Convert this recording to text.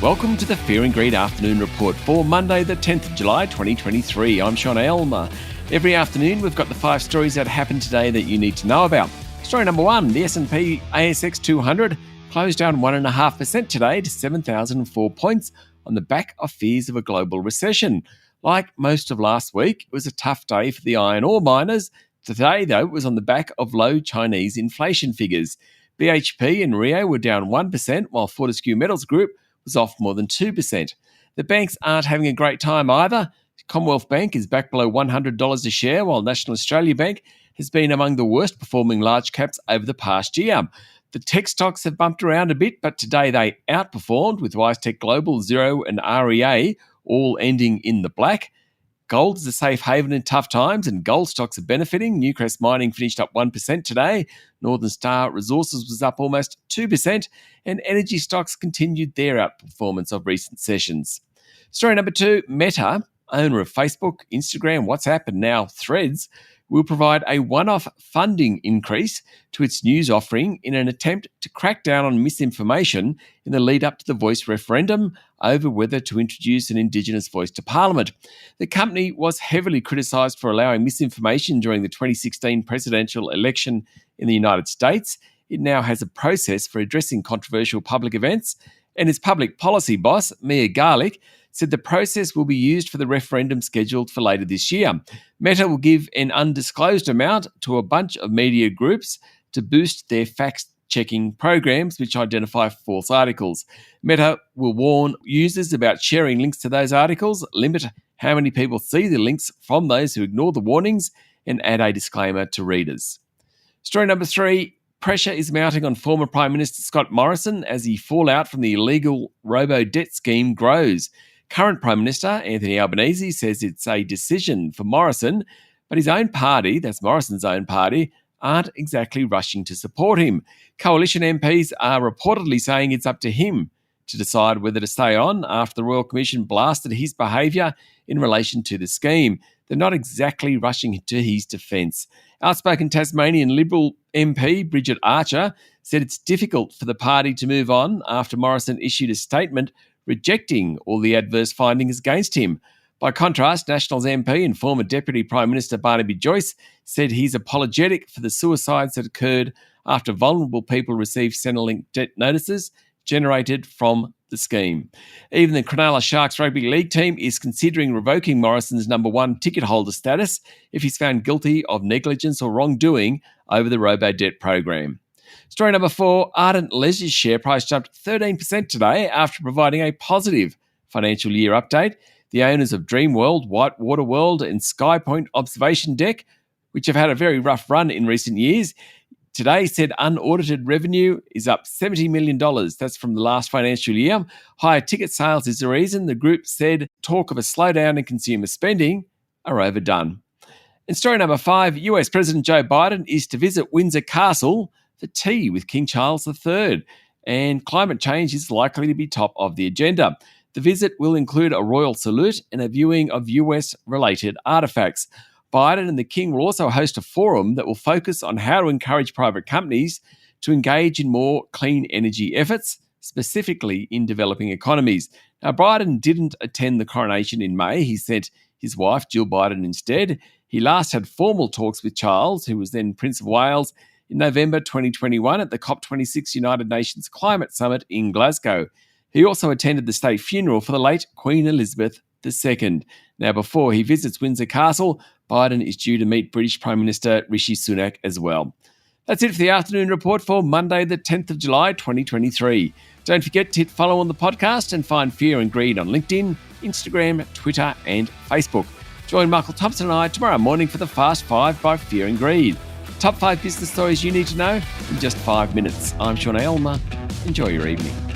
Welcome to the Fear and Greed Afternoon Report for Monday the 10th of July 2023. I'm Sean Aylmer. Every afternoon we've got the 5 stories that happened today that you need to know about. Story number 1, the S&P ASX 200 closed down 1.5% today to 7,004 points on the back of fears of a global recession. Like most of last week, it was a tough day for the iron ore miners. Today, though, it was on the back of low Chinese inflation figures. BHP and Rio were down 1%, while Fortescue Metals Group was off more than 2%. The banks aren't having a great time either. Commonwealth Bank is back below $100 a share, while National Australia Bank has been among the worst performing large caps over the past year. The tech stocks have bumped around a bit, but today they outperformed, with WiseTech Global, Xero and REA all ending in the black. Gold is a safe haven in tough times, and gold stocks are benefiting. Newcrest Mining finished up 1% today. Northern Star Resources was up almost 2%, and energy stocks continued their outperformance of recent sessions. Story number 2, Meta, owner of Facebook, Instagram, WhatsApp, and now Threads, will provide a one-off funding increase to its news offering in an attempt to crack down on misinformation in the lead-up to the voice referendum over whether to introduce an Indigenous voice to Parliament. The company was heavily criticised for allowing misinformation during the 2016 presidential election in the United States. It now has a process for addressing controversial public events, and its public policy boss, Mia Garlick, said the process will be used for the referendum scheduled for later this year. Meta will give an undisclosed amount to a bunch of media groups to boost their fact-checking programs which identify false articles. Meta will warn users about sharing links to those articles, limit how many people see the links from those who ignore the warnings, and add a disclaimer to readers. Story number 3, pressure is mounting on former Prime Minister Scott Morrison as the fallout from the illegal robo-debt scheme grows. Current Prime Minister Anthony Albanese says it's a decision for Morrison, but his own party, that's Morrison's own party, aren't exactly rushing to support him. Coalition MPs are reportedly saying it's up to him to decide whether to stay on after the Royal Commission blasted his behaviour in relation to the scheme. They're not exactly rushing to his defence. Outspoken Tasmanian Liberal MP Bridget Archer said it's difficult for the party to move on after Morrison issued a statement rejecting all the adverse findings against him. By contrast, Nationals MP and former Deputy Prime Minister Barnaby Joyce said he's apologetic for the suicides that occurred after vulnerable people received Centrelink debt notices generated from the scheme. Even the Cronulla Sharks Rugby League team is considering revoking Morrison's number 1 ticket holder status if he's found guilty of negligence or wrongdoing over the robo-debt program. Story number 4, Ardent Leisure's share price jumped 13% today after providing a positive financial year update. The owners of Dreamworld, Whitewater World and Skypoint Observation Deck, which have had a very rough run in recent years, today said unaudited revenue is up $70 million. That's from the last financial year. Higher ticket sales is the reason. The group said talk of a slowdown in consumer spending are overdone. And story number 5, US President Joe Biden is to visit Windsor Castle for tea with King Charles III, and climate change is likely to be top of the agenda. The visit will include a royal salute and a viewing of US-related artefacts. Biden and the King will also host a forum that will focus on how to encourage private companies to engage in more clean energy efforts, specifically in developing economies. Now, Biden didn't attend the coronation in May. He sent his wife, Jill Biden, instead. He last had formal talks with Charles, who was then Prince of Wales, in November 2021 at the COP26 United Nations Climate Summit in Glasgow. He also attended the state funeral for the late Queen Elizabeth II. Now, before he visits Windsor Castle, Biden is due to meet British Prime Minister Rishi Sunak as well. That's it for the afternoon report for Monday, the 10th of July, 2023. Don't forget to hit follow on the podcast and find Fear and Greed on LinkedIn, Instagram, Twitter, and Facebook. Join Michael Thompson and I tomorrow morning for the Fast 5 by Fear and Greed. Top 5 business stories you need to know in just 5 minutes. I'm Sean Aylmer. Enjoy your evening.